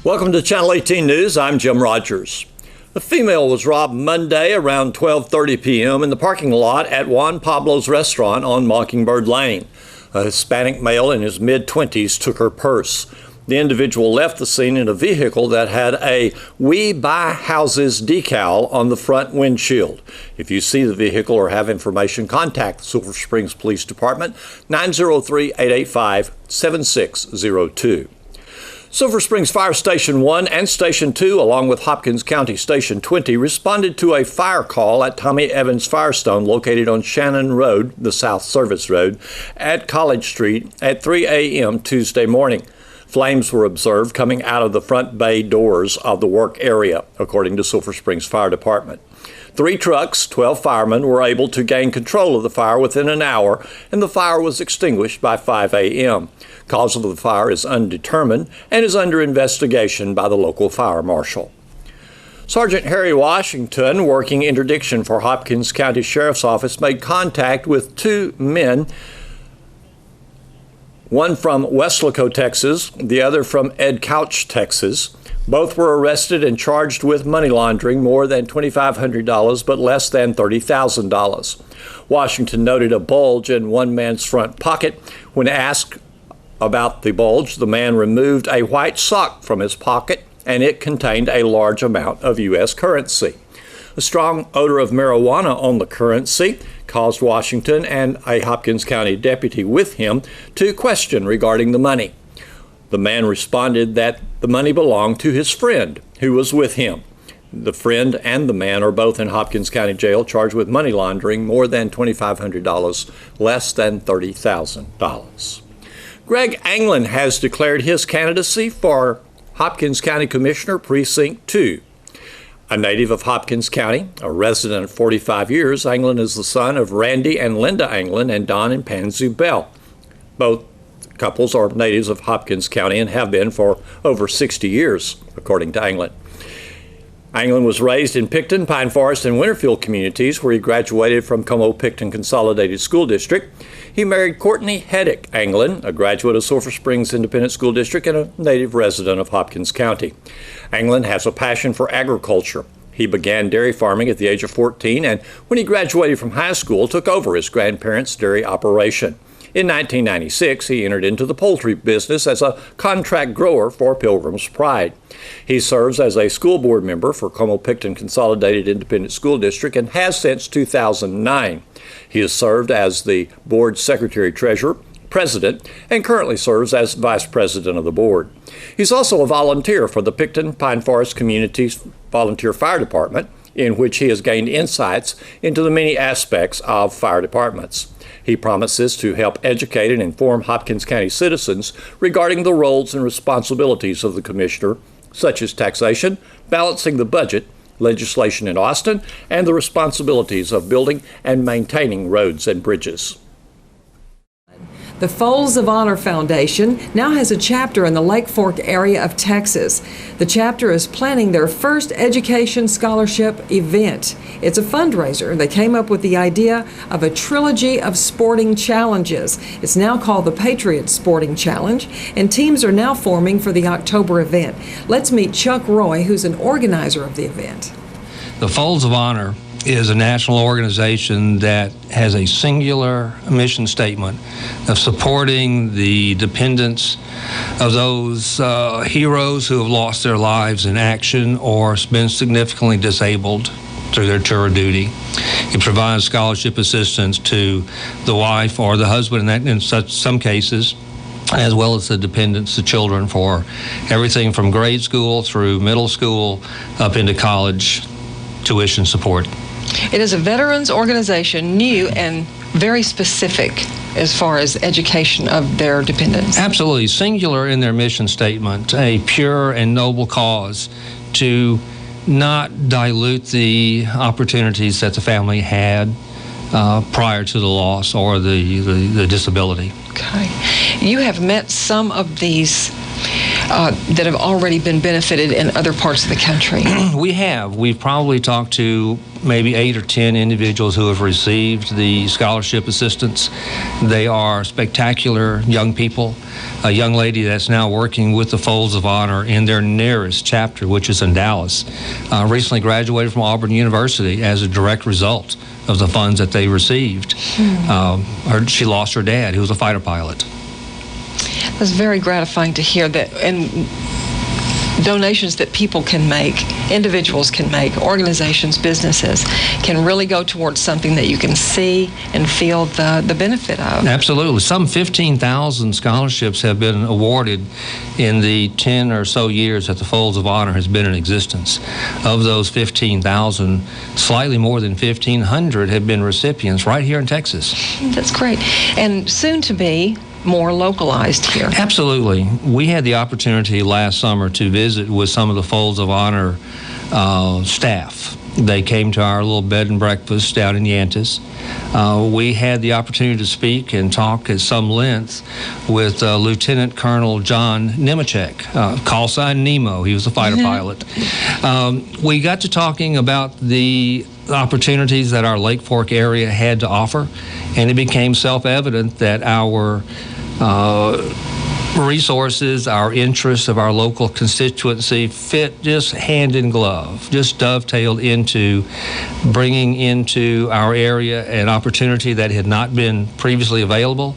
Welcome to Channel 18 News. I'm Jim Rogers. A female was robbed Monday around 12:30 p.m. in the parking lot at Juan Pablo's restaurant on Mockingbird Lane. A Hispanic male in his mid-20s took her purse. The individual left the scene in a vehicle that had a "We Buy Houses" decal on the front windshield. If you see the vehicle or have information, contact the Silver Springs Police Department, 903-885-7602. Silver Springs Fire Station 1 and Station 2, along with Hopkins County Station 20, responded to a fire call at Tommy Evans Firestone, located on Shannon Road, the South Service Road, at College Street at 3 a.m. Tuesday morning. Flames were observed coming out of the front bay doors of the work area, according to Silver Springs Fire Department. 3 trucks, 12 firemen were able to gain control of the fire within an hour, and the fire was extinguished by 5 a.m. Cause of the fire is undetermined and is under investigation by the local fire marshal. Sergeant Harry Washington, working interdiction for Hopkins County Sheriff's Office, made contact with 2 men, one from Weslaco, Texas, the other from Ed Couch, Texas. Both were arrested and charged with money laundering, more than $2,500 but less than $30,000. Washington noted a bulge in one man's front pocket. When asked about the bulge, the man removed a white sock from his pocket, and it contained a large amount of U.S. currency. A strong odor of marijuana on the currency caused Washington and a Hopkins County deputy with him to question regarding the money. The man responded that the money belonged to his friend who was with him. The friend and the man are both in Hopkins County Jail, charged with money laundering, more than $2,500, less than $30,000. Greg Anglin has declared his candidacy for Hopkins County Commissioner, Precinct 2. A native of Hopkins County, a resident of 45 years, Anglin is the son of Randy and Linda Anglin and Don and Pansy Bell. Both couples are natives of Hopkins County and have been for over 60 years, according to Anglin. Anglin was raised in Picton, Pine Forest, and Winterfield communities, where he graduated from Como-Picton Consolidated School District. He married Courtney Heddick Anglin, a graduate of Sulphur Springs Independent School District and a native resident of Hopkins County. Anglin has a passion for agriculture. He began dairy farming at the age of 14, and when he graduated from high school, took over his grandparents' dairy operation. In 1996, he entered into the poultry business as a contract grower for Pilgrim's Pride. He serves as a school board member for Como-Picton Consolidated Independent School District and has since 2009. He has served as the board secretary-treasurer, president, and currently serves as vice president of the board. He's also a volunteer for the Picton Pine Forest Community's Volunteer Fire Department, in which he has gained insights into the many aspects of fire departments. He promises to help educate and inform Hopkins County citizens regarding the roles and responsibilities of the commissioner, such as taxation, balancing the budget, legislation in Austin, and the responsibilities of building and maintaining roads and bridges. The Folds of Honor Foundation now has a chapter in the Lake Fork area of Texas. The chapter is planning their first education scholarship event. It's a fundraiser. They came up with the idea of a trilogy of sporting challenges. It's now called the Patriot Sporting Challenge, and teams are now forming for the October event. Let's meet Chuck Roy, who's an organizer of the event. The Folds of Honor is a national organization that has a singular mission statement of supporting the dependents of those heroes who have lost their lives in action or been significantly disabled through their tour of duty. It provides scholarship assistance to the wife or the husband in some cases, as well as the dependents, the children, for everything from grade school through middle school up into college tuition support. It is a veterans organization, new and very specific as far as education of their dependents. Absolutely. Singular in their mission statement, a pure and noble cause to not dilute the opportunities that the family had prior to the loss or the disability. Okay. You have met some of these that have already been benefited in other parts of the country. We have. We've probably talked to maybe 8 or 10 individuals who have received the scholarship assistance. They are spectacular young people. a young lady that's now working with the Folds of Honor in their nearest chapter, which is in Dallas, recently graduated from Auburn University as a direct result of the funds that they received. She lost her dad, who was a fighter pilot. It's very gratifying to hear that, and donations that people can make, individuals can make, organizations, businesses, can really go towards something that you can see and feel the benefit of. Absolutely. Some 15,000 scholarships have been awarded in the 10 or so years that the Folds of Honor has been in existence. Of those 15,000, slightly more than 1,500 have been recipients right here in Texas. That's great. And soon to be more localized here. Absolutely. We had the opportunity last summer to visit with some of the Folds of Honor staff. They came to our little bed and breakfast down in Yantis. We had the opportunity to speak and talk at some length with Lieutenant Colonel John Nemechek, call sign Nemo. He was a fighter pilot. We got to talking about the opportunities that our Lake Fork area had to offer, and it became self-evident that our resources, our interests of our local constituency fit just hand in glove, just dovetailed into bringing into our area an opportunity that had not been previously available,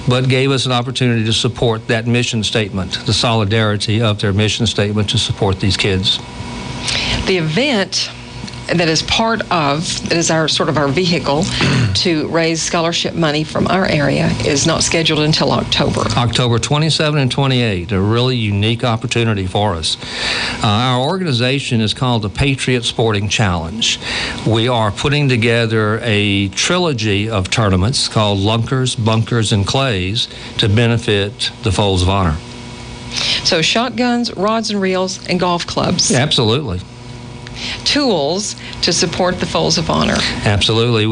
but gave us an opportunity to support that mission statement, the solidarity of their mission statement to support these kids. The event that is part of, that is our sort of our vehicle to raise scholarship money from our area, is not scheduled until October. October 27 and 28, a really unique opportunity for us. Our organization is called the Patriot Sporting Challenge. We are putting together a trilogy of tournaments called Lunkers, Bunkers, and Clays to benefit the Folds of Honor. So shotguns, rods and reels, and golf clubs. Absolutely. Tools to support the Folds of Honor. Absolutely.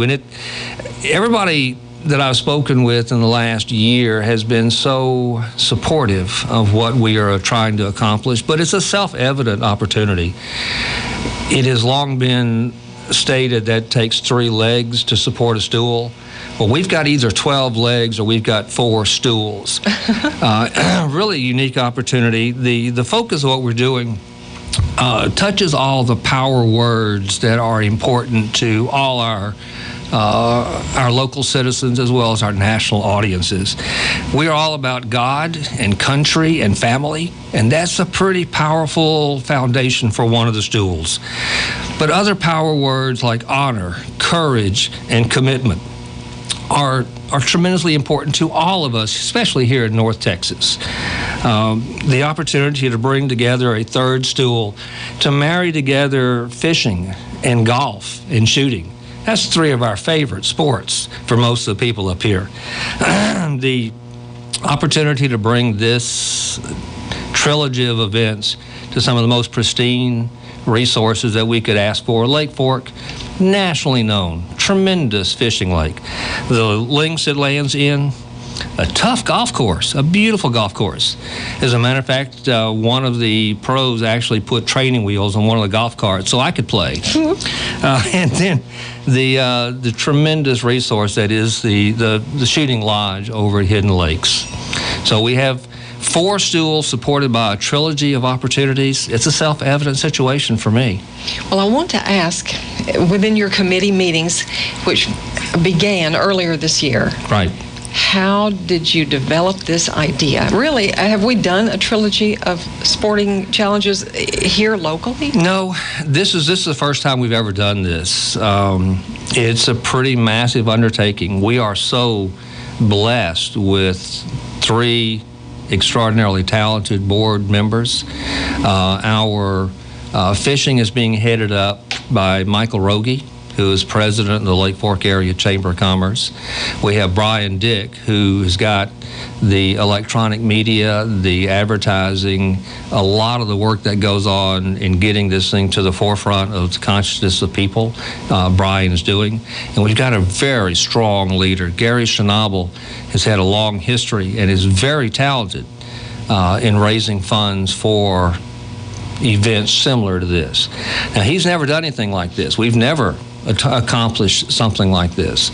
Everybody that I've spoken with in the last year has been so supportive of what we are trying to accomplish, but it's a self-evident opportunity. It has long been stated that it takes 3 legs to support a stool. Well, we've got either 12 legs or we've got 4 stools. Really unique opportunity. The focus of what we're doing touches all the power words that are important to all our local citizens as well as our national audiences. We are all about God and country and family, and that's a pretty powerful foundation for one of the stools. But other power words like honor, courage, and commitment are tremendously important to all of us, especially here in North Texas. The opportunity to bring together a third stool, to marry together fishing and golf and shooting. That's 3 of our favorite sports for most of the people up here. The opportunity to bring this trilogy of events to some of the most pristine resources that we could ask for. Lake Fork, nationally known, tremendous fishing lake. The links it lands in, a tough golf course, a beautiful golf course. As a matter of fact, one of the pros actually put training wheels on one of the golf carts so I could play. And then the tremendous resource that is the shooting lodge over at Hidden Lakes. So we have 4 stools supported by a trilogy of opportunities. It's a self-evident situation for me. Well, I want to ask, within your committee meetings, which began earlier this year, Right. how did you develop this idea? Really, have we done a trilogy of sporting challenges here locally? No, this is the first time we've ever done this. It's a pretty massive undertaking. We are so blessed with 3 extraordinarily talented board members. Our fishing is being headed up by Michael Rogie, who is president of the Lake Fork Area Chamber of Commerce. We have Brian Dick, who has got the electronic media, the advertising, a lot of the work that goes on in getting this thing to the forefront of the consciousness of people, Brian is doing. And we've got a very strong leader. Gary Schnabel has had a long history and is very talented in raising funds for events similar to this. Now, he's never done anything like this. We've never accomplished something like this.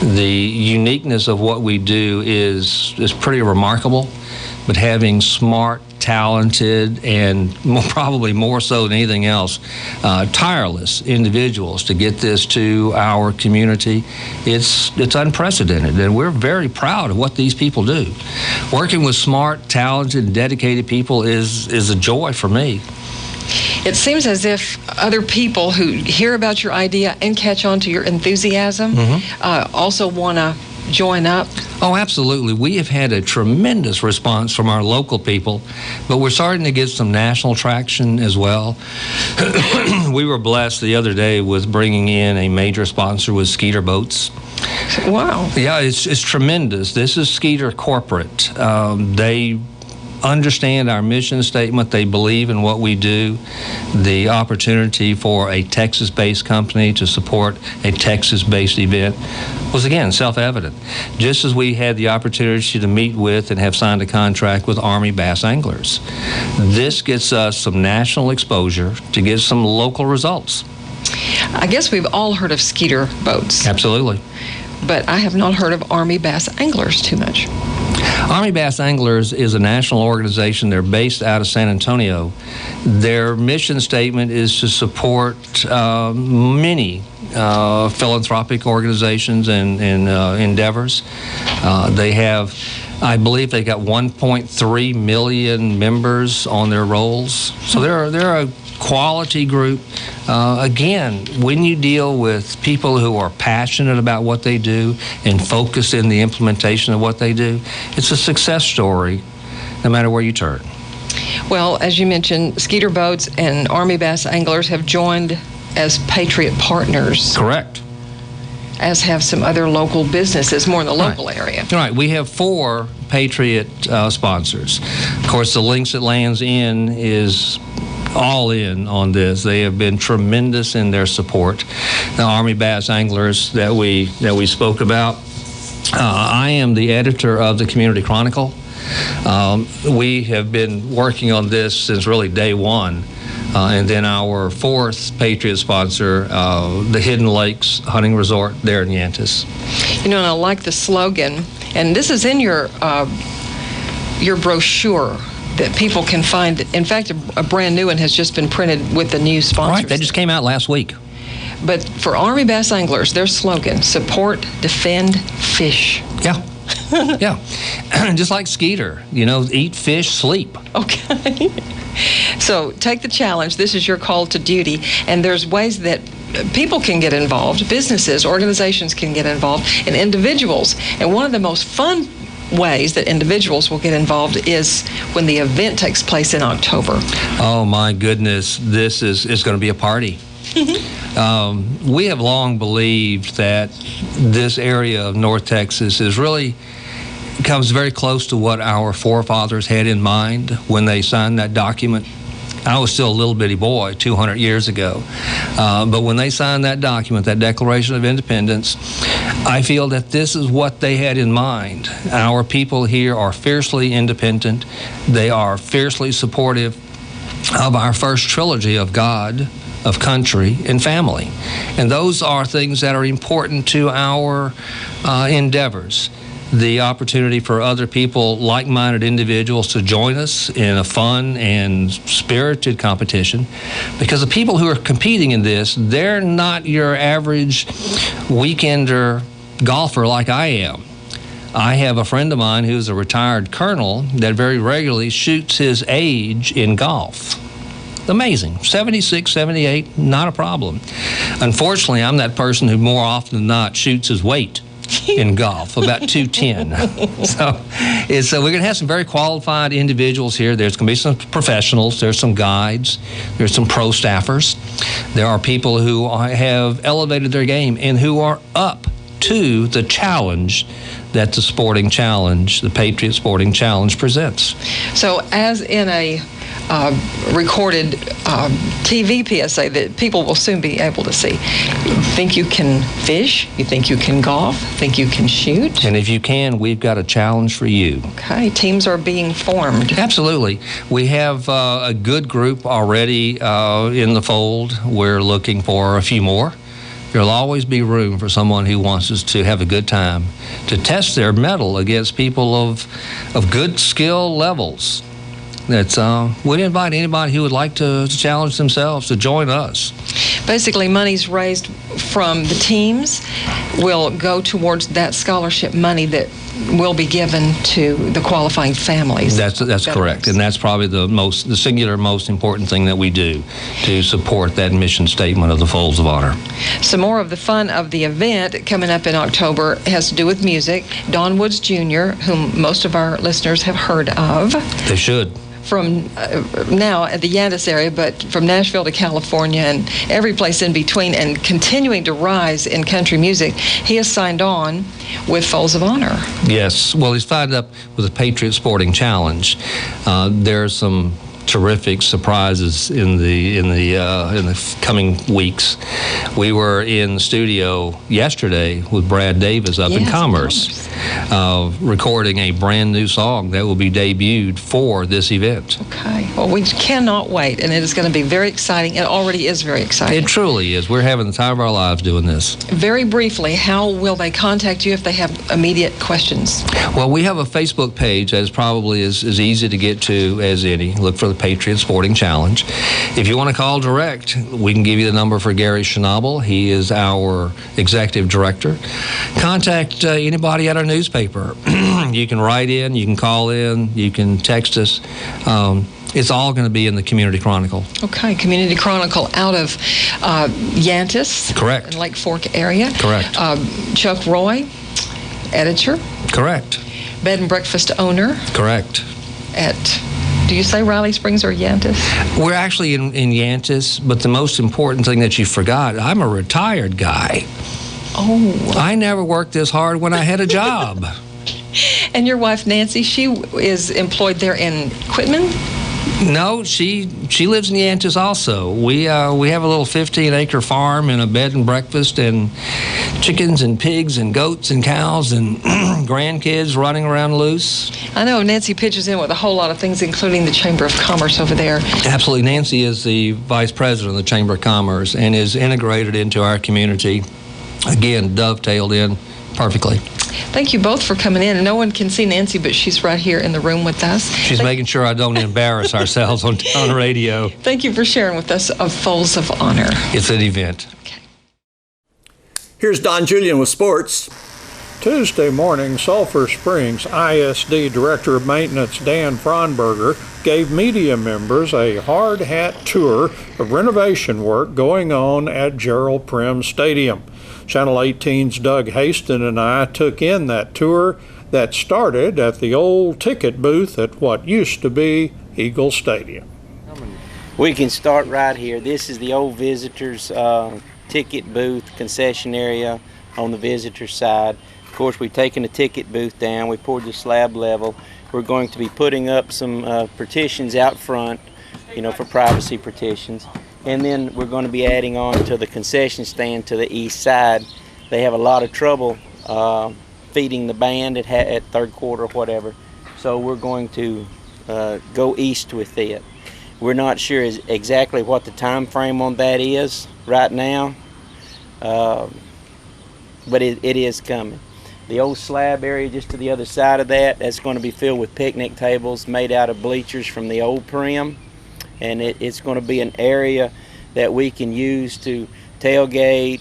The uniqueness of what we do is pretty remarkable. The opportunity to bring this trilogy of events to some of the most pristine resources that we could ask for. Lake Fork, nationally known, tremendous fishing lake. The links it lands in, a tough golf course, a beautiful golf course. As a matter of fact, one of the pros actually put training wheels on one of the golf carts so I could play. And then the tremendous resource that is the but having smart, talented, and probably more so than anything else, tireless individuals to get this to our community, it's unprecedented, and we're very proud of what these people do. Working with smart, talented, dedicated people is a joy for me. It seems as if other people who hear about your idea and catch on to your enthusiasm also want to join up. Oh, absolutely. We have had a tremendous response from our local people, but we're starting to get some national traction as well. We were blessed the other day with bringing in a major sponsor with Skeeter Boats. Wow. Yeah, it's tremendous. This is Skeeter Corporate. They understand our mission statement. They believe in what we do. The opportunity for a Texas-based company to support a Texas-based event was, again, self-evident. Just as we had the opportunity to meet with and have signed a contract with Army Bass Anglers. This gets us some national exposure to get some local results. I guess we've all heard of Skeeter Boats. Absolutely. But I have not heard of Army Bass Anglers too much. Army Bass Anglers is a national organization. They're based out of San Antonio. Their mission statement is to support many philanthropic organizations and endeavors. They have, I believe they got 1.3 million members on their rolls. So they're a quality group. Again, when you deal with people who are passionate about what they do and focused in the implementation of what they do, it's a success story no matter where you turn. Well, as you mentioned, Skeeter Boats and Army Bass Anglers have joined as Patriot partners. Correct. As have some other local businesses, more in the local area. Right. We have 4 Patriot sponsors. Of course, the Links That Lands In is all in on this. They have been tremendous in their support. The Army Bass Anglers that we spoke about. I am the editor of the Community Chronicle. We have been working on this since really day one. And then our 4th Patriot sponsor, the Hidden Lakes Hunting Resort there in Yantis. You know, and I like the slogan, and this is in your brochure that people can find. In fact, a brand new one has just been printed with the new sponsors. Right, they just came out last week. But for Army Bass Anglers, their slogan, support, defend, fish. Yeah. Yeah. Just like Skeeter, eat, fish, sleep. Okay. So take the challenge. This is your call to duty. And there's ways that people can get involved, businesses, organizations can get involved, and individuals. And one of the most fun ways that individuals will get involved is when the event takes place in October. Oh, my goodness. This is going to be a party. We have long believed that this area of North Texas comes very close to what our forefathers had in mind when they signed that document. I was still a little bitty boy 200 years ago. But when they signed that document, that Declaration of Independence, I feel that this is what they had in mind. Our people here are fiercely independent. They are fiercely supportive of our first trilogy of God, of country, and family. And those are things that are important to our endeavors. The opportunity for other people, like-minded individuals, to join us in a fun and spirited competition, because the people who are competing in this, they're not your average weekender golfer like I am. I have a friend of mine who's a retired colonel that very regularly shoots his age in golf. Amazing. 76, 78, not a problem. Unfortunately, I'm that person who more often than not shoots his weight in golf, about 210. So we're going to have some very qualified individuals here. There's going to be some professionals. There's some guides. There's some pro staffers. There are people who have elevated their game and who are up to the challenge that the Sporting Challenge, the Patriot Sporting Challenge, presents. So as in a recorded TV PSA that people will soon be able to see. You think you can fish? You think you can golf? Think you can shoot? And if you can, we've got a challenge for you. Okay, teams are being formed. Absolutely. We have a good group already in the fold. We're looking for a few more. there'll always be room for someone who wants us to have a good time, to test their mettle against people of good skill levels. We'd invite anybody who would like to challenge themselves to join us. Basically, monies raised from the teams will go towards that scholarship money that will be given to the qualifying families. That's correct, and that's probably the singular most important thing that we do to support that mission statement of the Folds of Honor. Some more of the fun of the event coming up in October has to do with music. Don Woods Jr., whom most of our listeners have heard of. They should. From now at the Yantis area, but from Nashville to California and every place in between, and continuing to rise in country music, he has signed on with Folds of Honor. Yes, well, he's signed up with the Patriot Sporting Challenge. There's some terrific surprises in the coming weeks. We were in the studio yesterday with Brad Davis up in Commerce, recording a brand new song that will be debuted for this event. Okay. Well, we cannot wait, and it is going to be very exciting. It already is very exciting. It truly is. We're having the time of our lives doing this. Very briefly, how will they contact you if they have immediate questions? Well, we have a Facebook page that is probably as easy to get to as any. Look for the Patriot Sporting Challenge. If you want to call direct, we can give you the number for Gary Schnabel. He is our executive director. Contact anybody at our newspaper. You can write in, you can call in, you can text us. It's all going to be in the Community Chronicle. Okay, Community Chronicle out of Yantis. Correct. In Lake Fork area. Correct. Chuck Roy, editor. Correct. Bed and breakfast owner. Correct. At, do you say Riley Springs or Yantis? We're actually in Yantis, but the most important thing that you forgot, I'm a retired guy. Oh. I never worked this hard when I had a job. And your wife, Nancy, she is employed there in Quitman? No, she lives in Yantis also. We have a little 15-acre farm and a bed and breakfast and chickens and pigs and goats and cows and grandkids running around loose. I know Nancy pitches in with a whole lot of things, including the Chamber of Commerce over there. Absolutely. Nancy is the vice president of the Chamber of Commerce and is integrated into our community. Again, dovetailed in perfectly. Thank you both for coming in. No one can see Nancy, but she's right here in the room with us. She's making sure I don't embarrass ourselves on radio. Thank you for sharing with us of Folds of Honor. It's an event. Okay. Here's Don Julian with sports. Tuesday morning, Sulphur Springs ISD Director of Maintenance Dan Fronberger gave media members a hard hat tour of renovation work going on at Gerald Primm Stadium. Channel 18's Doug Haston and I took in that tour that started at the old ticket booth at what used to be Eagle Stadium. We can start right here. This is the old visitors ticket booth concession area on the visitor side. Of course, we've taken the ticket booth down. We poured the slab level. We're going to be putting up some partitions out front, for privacy partitions. And then we're going to be adding on to the concession stand to the east side. They have a lot of trouble feeding the band at third quarter or whatever. So we're going to go east with it. We're not sure exactly what the time frame on that is right now, but it is coming. The old slab area just to the other side of that's going to be filled with picnic tables made out of bleachers from the old Primm. And it's going to be an area that we can use to tailgate,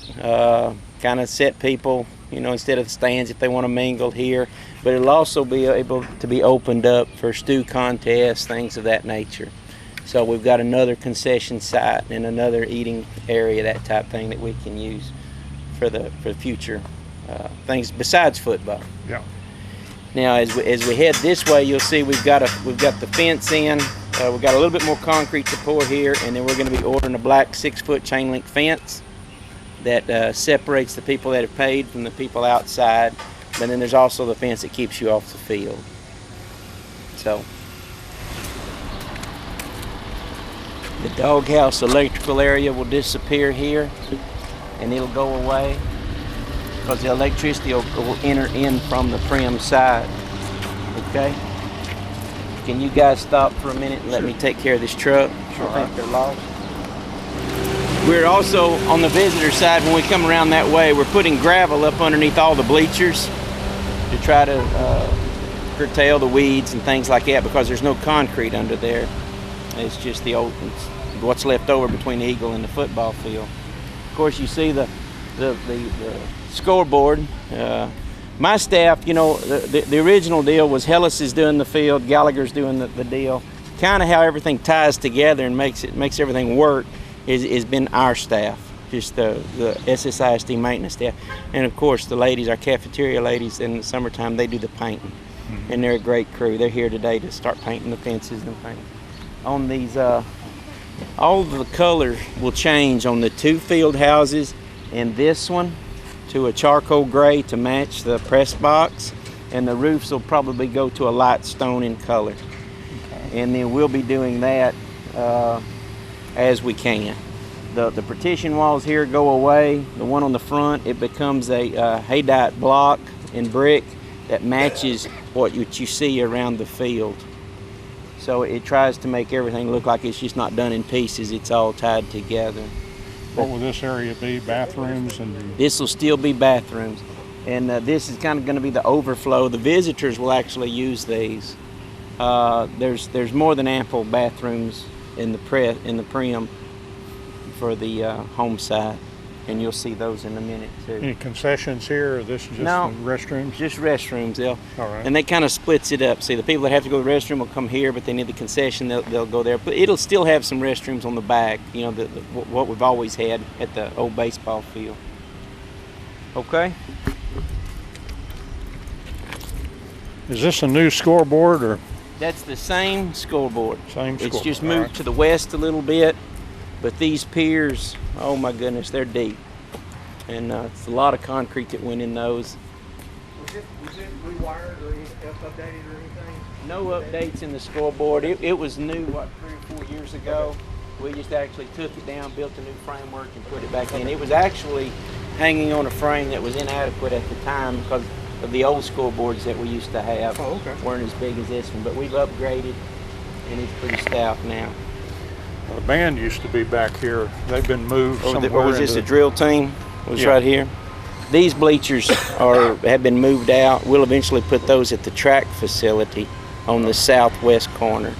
kind of set people, instead of the stands if they want to mingle here. But it'll also be able to be opened up for stew contests, things of that nature. So we've got another concession site and another eating area, that type thing that we can use for the future things besides football. Yeah. Now, as we head this way, you'll see we've got the fence in. We've got a little bit more concrete to pour here, and then we're going to be ordering a black 6-foot chain link fence that separates the people that have paid from the people outside. But then there's also the fence that keeps you off the field. So the doghouse electrical area will disappear here, and it'll go away because the electricity will enter in from the Primm side. Okay? Can you guys stop for a minute and let me take care of this truck? Sure. I think they're lost. We're also on the visitor side. When we come around that way, we're putting gravel up underneath all the bleachers to try to curtail the weeds and things like that, because there's no concrete under there. It's just the old, what's left over between the Eagle and the football field. Of course, you see the scoreboard. My staff, you know, the original deal was Hellis is doing the field, Gallagher's doing the deal. Kind of how everything ties together and makes everything work is been our staff, just the SSISD maintenance staff. And of course, the ladies, our cafeteria ladies, in the summertime, they do the painting. And they're a great crew. They're here today to start painting the fences and things. On these, all the colors will change on the 2 field houses and this one to a charcoal gray to match the press box, and the roofs will probably go to a light stone in color. Okay. And then we'll be doing that as we can. The partition walls here go away. The one on the front, it becomes a haydite block in brick that matches what you see around the field. So it tries to make everything look like it's just not done in pieces, it's all tied together. What will this area be, bathrooms? And this will still be bathrooms. And this is kind of going to be the overflow. The visitors will actually use these. There's more than ample bathrooms in the Priam for the home side. And you'll see those in a minute too. Any concessions here, or this is just No, the restrooms? Just restrooms. All right. And they kind of splits it up. See, the people that have to go to the restroom will come here, but they need the concession, they'll go there. But it'll still have some restrooms on the back, you know, what we've always had at the old baseball field. Okay? Is this a new scoreboard, or? That's the same scoreboard. Same It's scoreboard. just All moved right. to the west a little bit, but these piers, oh my goodness, they're deep. And it's a lot of concrete that went in those. Was it rewired or updated or anything? No updates in the scoreboard. It was new, 3 or 4 years ago. We just actually took it down, built a new framework, and put it back in. It was actually hanging on a frame that was inadequate at the time because of the old scoreboards that we used to have. Oh, okay. Weren't as big as this one, but we've upgraded, and it's pretty stout now. The band used to be back here. They've been moved somewhere. Or was this into a drill team? Was Yeah. right here. These bleachers have been moved out. We'll eventually put those at the track facility on the southwest corner.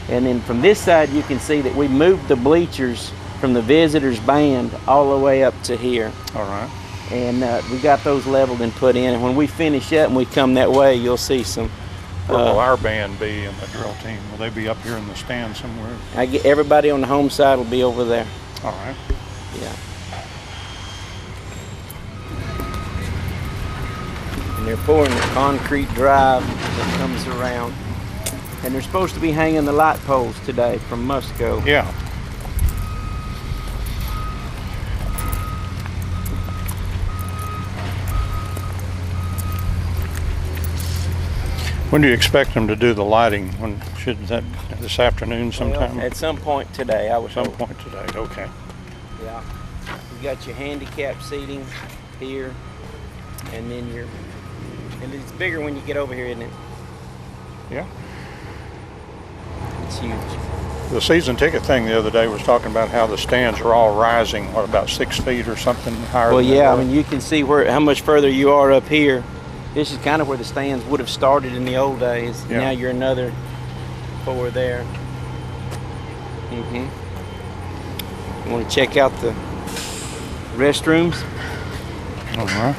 And then from this side, you can see that we moved the bleachers from the visitors band all the way up to here. All right. And we got those leveled and put in. And when we finish that and we come that way, you'll see some. Where will our band be and the drill team? Will they be up here in the stand somewhere? Everybody on the home side will be over there. All right. Yeah. And they're pouring the concrete drive that comes around. And they're supposed to be hanging the light poles today from Musco. Yeah. When do you expect them to do the lighting? When should that, this afternoon sometime? Well, at some point today, I would Some hope. point today. Okay. Yeah. You got your handicap seating here, and then and it's bigger when you get over here, isn't it? Yeah. It's huge. The season ticket thing the other day was talking about how the stands are all rising, what, about 6 feet or something higher Well, than they yeah, I were? mean, you can see how much further you are up here. This is kind of where the stands would have started in the old days. Yeah. Now you're another 4 there. You want to check out the restrooms? All right.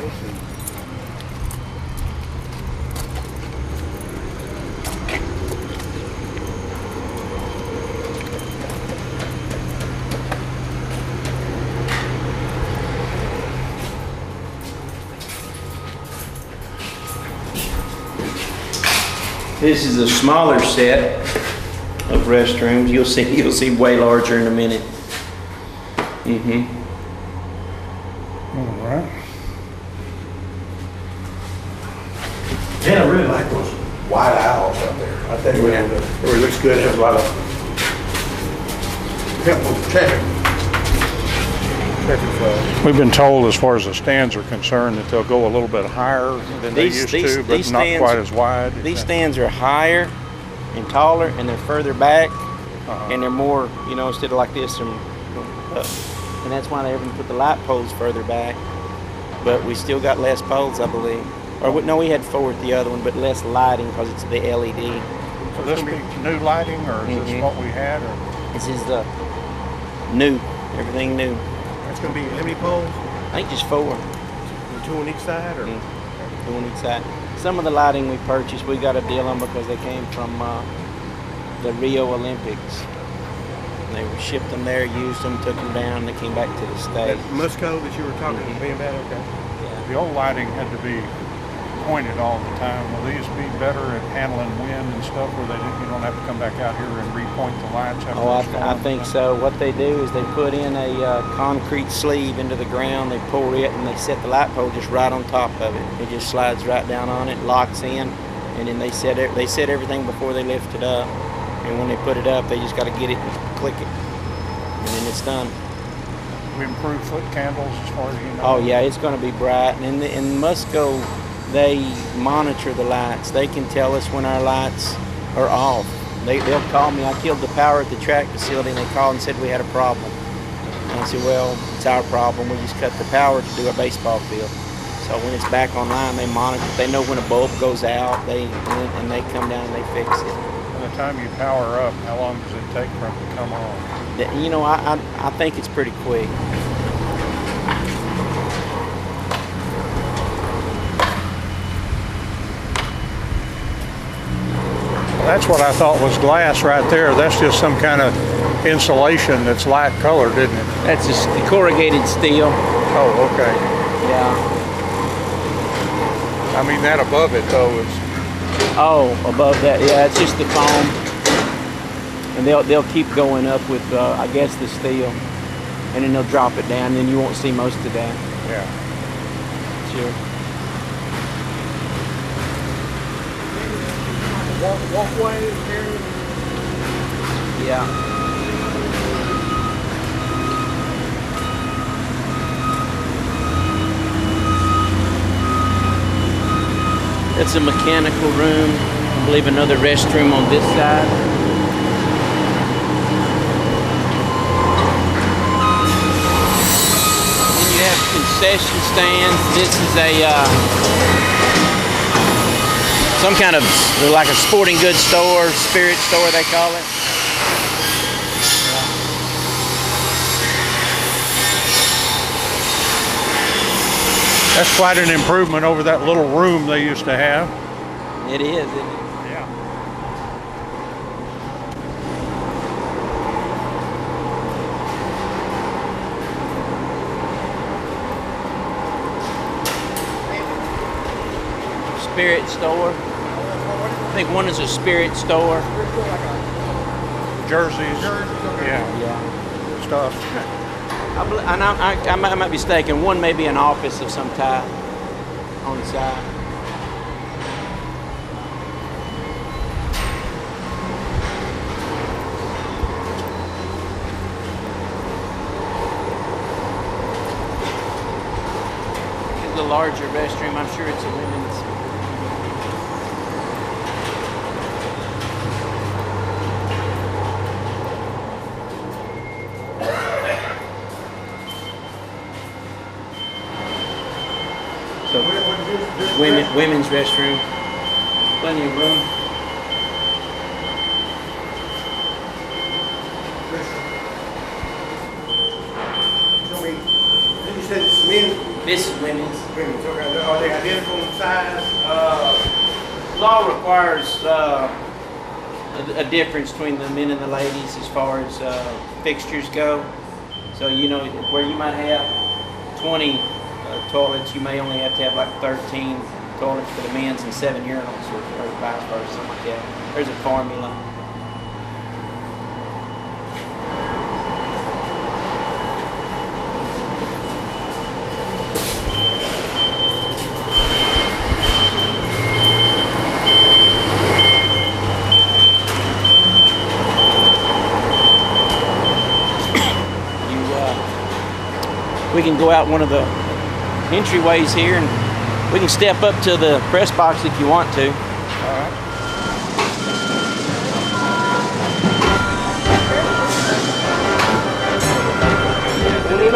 This is a smaller set of restrooms. You'll see way larger in a minute. All right. Man, I really like those wide aisles up there. I think it really looks good. It has a lot of helpful traffic flow. We've been told, as far as the stands are concerned, that they'll go a little bit higher than they used to, but these not stands- quite as wide. These stands are higher and taller, and they're further back, and they're more, instead of like this, and that's why they even put the light poles further back. But we still got less poles, I believe. Or no, we had 4 at the other one, but less lighting because it's the LED. So this be new lighting, or is this what we had? Or? This is the new, everything new. It's gonna be how many poles? I think just 4. 2 on each side, or? 2 on each side. Some of the lighting we purchased, we got a deal on because they came from the Rio Olympics. They were shipped them there, used them, took them down, and they came back to the States. That Musco that you were talking to me about, okay. Yeah. The old lighting had to be pointed all the time. Will these be better at handling wind and stuff where you don't have to come back out here and repoint the lights? Oh, I think so. What they do is they put in a concrete sleeve into the ground, they pour it, and they set the light pole just right on top of it. It just slides right down on it, locks in, and then they set everything before they lift it up. And when they put it up, they just got to get it and click it, and then it's done. We improve foot candles as far as you know. Oh yeah, it's going to be bright. And in Musco, they monitor the lights. They can tell us when our lights are off. They'll call me. I killed the power at the track facility, and they called and said we had a problem. And I said, well, it's our problem. We just cut the power to do a baseball field. So when it's back online, they monitor. They know when a bulb goes out. They come down and they fix it. By the time you power up, how long does it take for it to come on? You know, I think it's pretty quick. That's what I thought was glass right there. That's just some kind of insulation that's light colored, isn't it? That's just corrugated steel. Oh, okay. Yeah. I mean, that above it, though, is... Oh, above that, yeah, it's just the foam. And they'll keep going up with, I guess, the steel. And then they'll drop it down, and then you won't see most of that. Yeah. Sure. Walkway area? Yeah. It's a mechanical room. I believe another restroom on this side. Then you have concession stands. This is a some kind of like a sporting goods store, spirit store they call it. That's quite an improvement over that little room they used to have. It is, isn't it? Yeah. Spirit store. I think one is a spirit store. Jerseys. Yeah. Yeah. Stuff. I might be mistaken. One may be an office of some type on the side. It's a larger restroom. I'm sure it's a women's. So, women's restroom, plenty of room. You said it's men's? This is women's. Women's, okay. Are they identical in size? Law requires a difference between the men and the ladies as far as fixtures go. So, you know, where you might have 20 toilets, you may only have to have like 13 toilets for the men's and 7 urinals, or vice versa, something like that. There's a formula. We can go out one of the entryways here, and we can step up to the press box if you want to. All right. We'll leave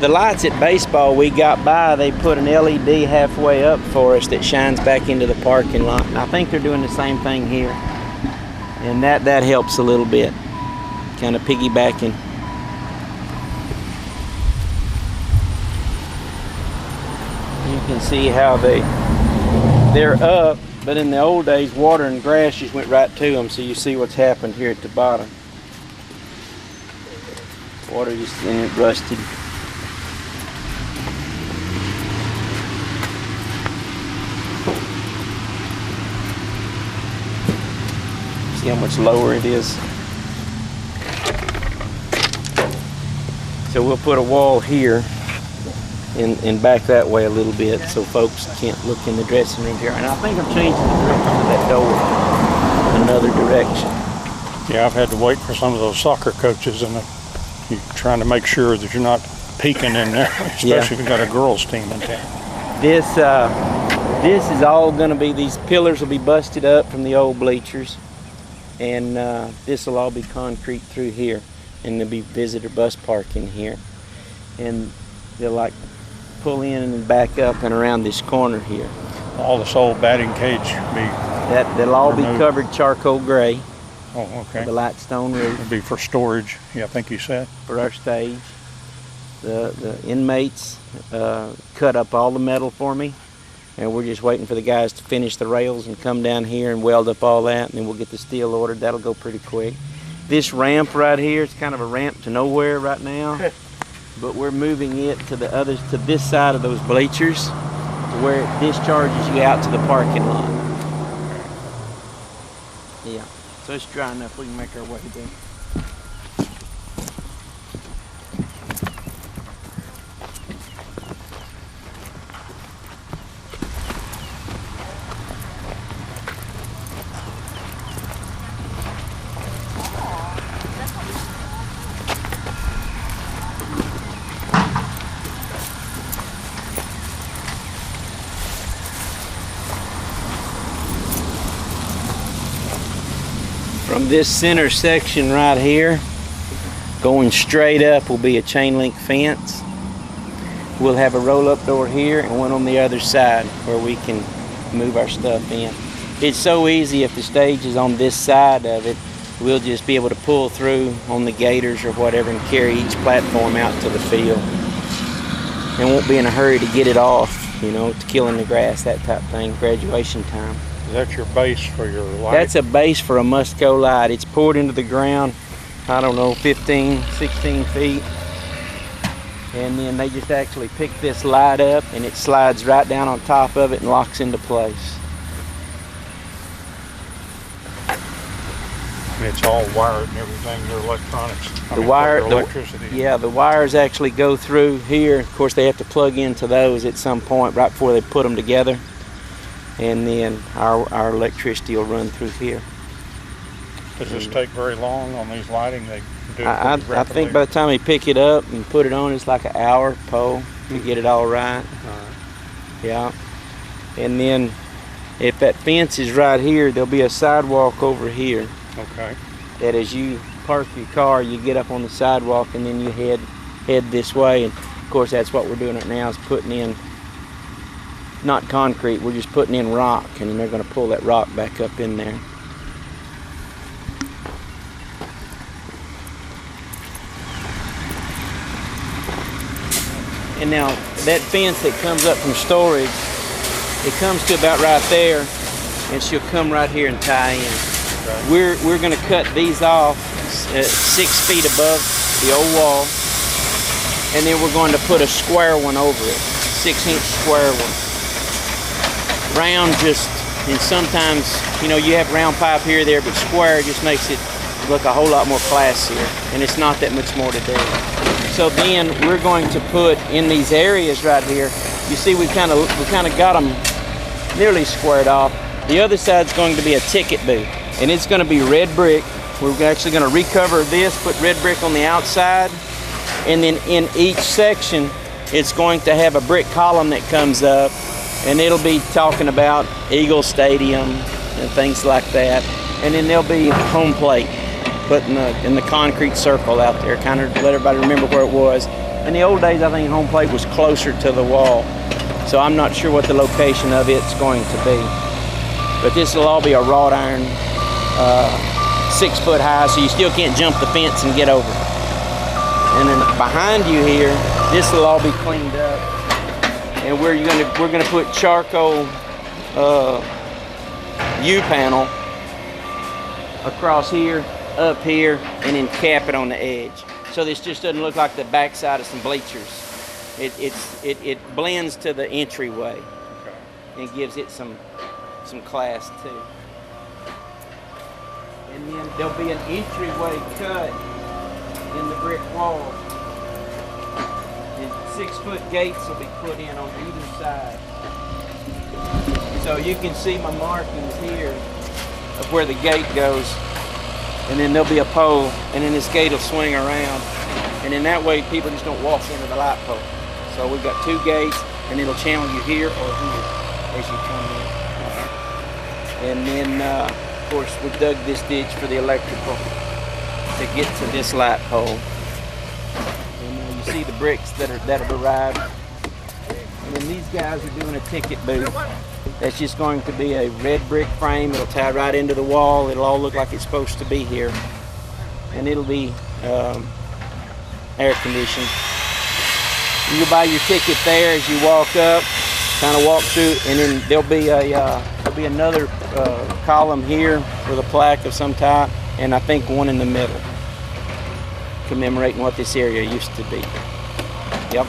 The lights at baseball we got by, they put an LED halfway up for us that shines back into the parking lot. I think they're doing the same thing here. And that helps a little bit. Kind of piggybacking. You can see how they're up, but in the old days water and grass just went right to them, so you see what's happened here at the bottom. Water just in it rusted. See how much lower it is. So we'll put a wall here and back that way a little bit so folks can't look in the dressing room here. And I think I'm changing the direction of that door another direction. Yeah, I've had to wait for some of those soccer coaches, and you're trying to make sure that you're not peeking in there, especially if you've got a girls team in town. This is all going to be, these pillars will be busted up from the old bleachers, and this will all be concrete through here, and there'll be visitor bus parking here, and they'll like pull in and back up and around this corner here. All this old batting cage be they'll all removed. be covered charcoal gray. Oh, okay. The light stone roof. It'd be for storage. Yeah, I think you said. For our stage. The inmates cut up all the metal for me, and we're just waiting for the guys to finish the rails and come down here and weld up all that, and then we'll get the steel ordered. That'll go pretty quick. This ramp right here is kind of a ramp to nowhere right now, but we're moving it to this side of those bleachers, to where it discharges you out to the parking lot. So it's dry enough we can make our way there. From this center section right here, going straight up will be a chain link fence. We'll have a roll-up door here and one on the other side where we can move our stuff in. It's so easy if the stage is on this side of it, we'll just be able to pull through on the gators or whatever and carry each platform out to the field. And won't be in a hurry to get it off, you know, to kill in the grass, that type of thing, graduation time. Is that your base for your light? That's a base for a Musco light. It's poured into the ground, I don't know, 15, 16 feet. And then they just actually pick this light up and it slides right down on top of it and locks into place. And it's all wired and everything, their electronics. Their electricity. Yeah, the wires actually go through here. Of course, they have to plug into those at some point right before they put them together. And then our electricity will run through here. Does this take very long on these lighting? They do it I think by the time they pick it up and put it on, it's like an hour pole to get it all right. Yeah. And then if that fence is right here, there'll be a sidewalk over here. Okay. That as you park your car, you get up on the sidewalk and then you head this way. And of course, that's what we're doing right now, is putting in, not concrete, we're just putting in rock, and then they're going to pull that rock back up in there. And now that fence that comes up from storage, it comes to about right there, and she'll come right here and tie in. Right. We're going to cut these off 6 feet above the old wall, and then we're going to put a square one over it, 6-inch square one. Round just, and sometimes, you know, you have round pipe here or there, but square just makes it look a whole lot more classier, and it's not that much more to do. So then we're going to put in these areas right here, you see we kind of got them nearly squared off. The other side's going to be a ticket booth, and it's going to be red brick. We're actually going to recover this, put red brick on the outside, and then in each section it's going to have a brick column that comes up, and it'll be talking about Eagle Stadium and things like that. And then there'll be home plate put in the concrete circle out there, kind of let everybody remember where it was. In the old days, I think home plate was closer to the wall, so I'm not sure what the location of it's going to be. But this will all be a wrought iron, 6 foot high, so you still can't jump the fence and get over it. And then behind you here, this will all be cleaned up. And we're gonna put charcoal U-panel across here, up here, and then cap it on the edge. So this just doesn't look like the backside of some bleachers. It blends to the entryway and gives it some class too. And then there'll be an entryway cut in the brick wall. 6-foot gates will be put in on either side. So you can see my markings here of where the gate goes. And then there'll be a pole, and then this gate will swing around. And in that way, people just don't walk into the light pole. So we've got 2 gates, and it'll channel you here or here as you come in. And then, of course, we dug this ditch for the electrical to get to this light pole. You see the bricks that'll arrive. And then these guys are doing a ticket booth. That's just going to be a red brick frame. It'll tie right into the wall. It'll all look like it's supposed to be here. And it'll be air conditioned. You can buy your ticket there as you walk up, kind of walk through, and then there'll be another column here with a plaque of some type, and I think one in the middle, commemorating what this area used to be. Yep.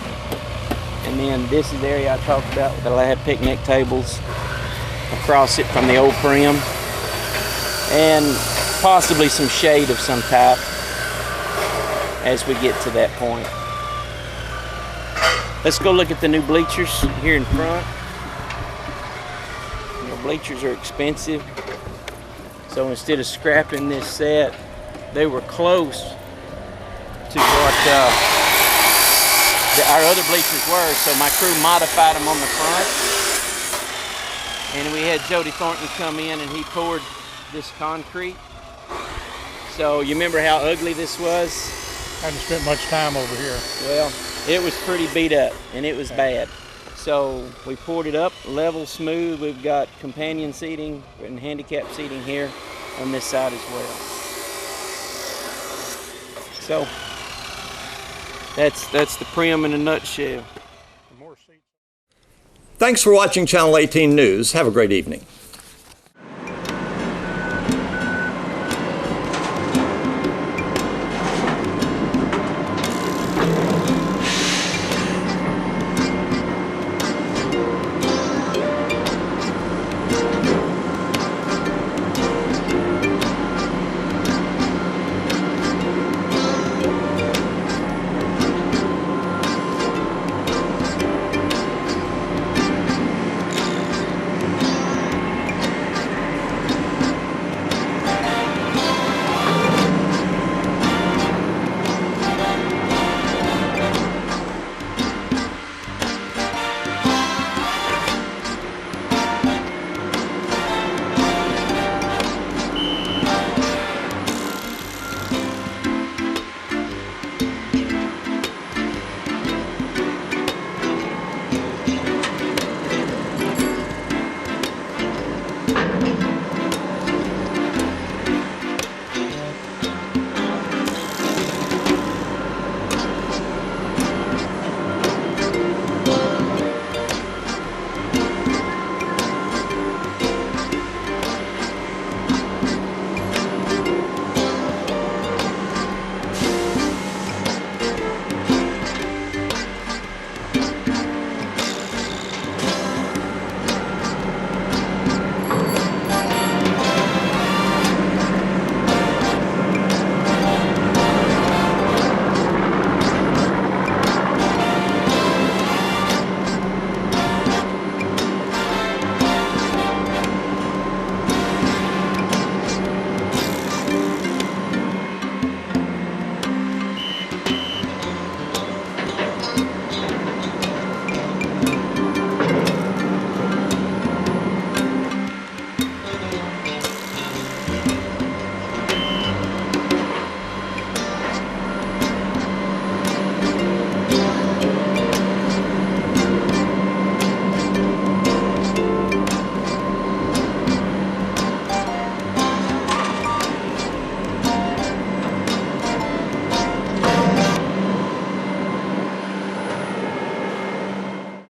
And then this is the area I talked about that'll have picnic tables across it from the old prim. And possibly some shade of some type as we get to that point. Let's go look at the new bleachers here in front. You know, bleachers are expensive, so instead of scrapping this set, they were close to what our other bleachers were, so my crew modified them on the front. And we had Jody Thornton come in and he poured this concrete. So you remember how ugly this was? Hadn't spent much time over here. Well, it was pretty beat up and it was bad. So we poured it up, level, smooth. We've got companion seating and handicap seating here on this side as well. So that's the Primm in a nutshell. Thanks for watching Channel 18 News. Have a great evening.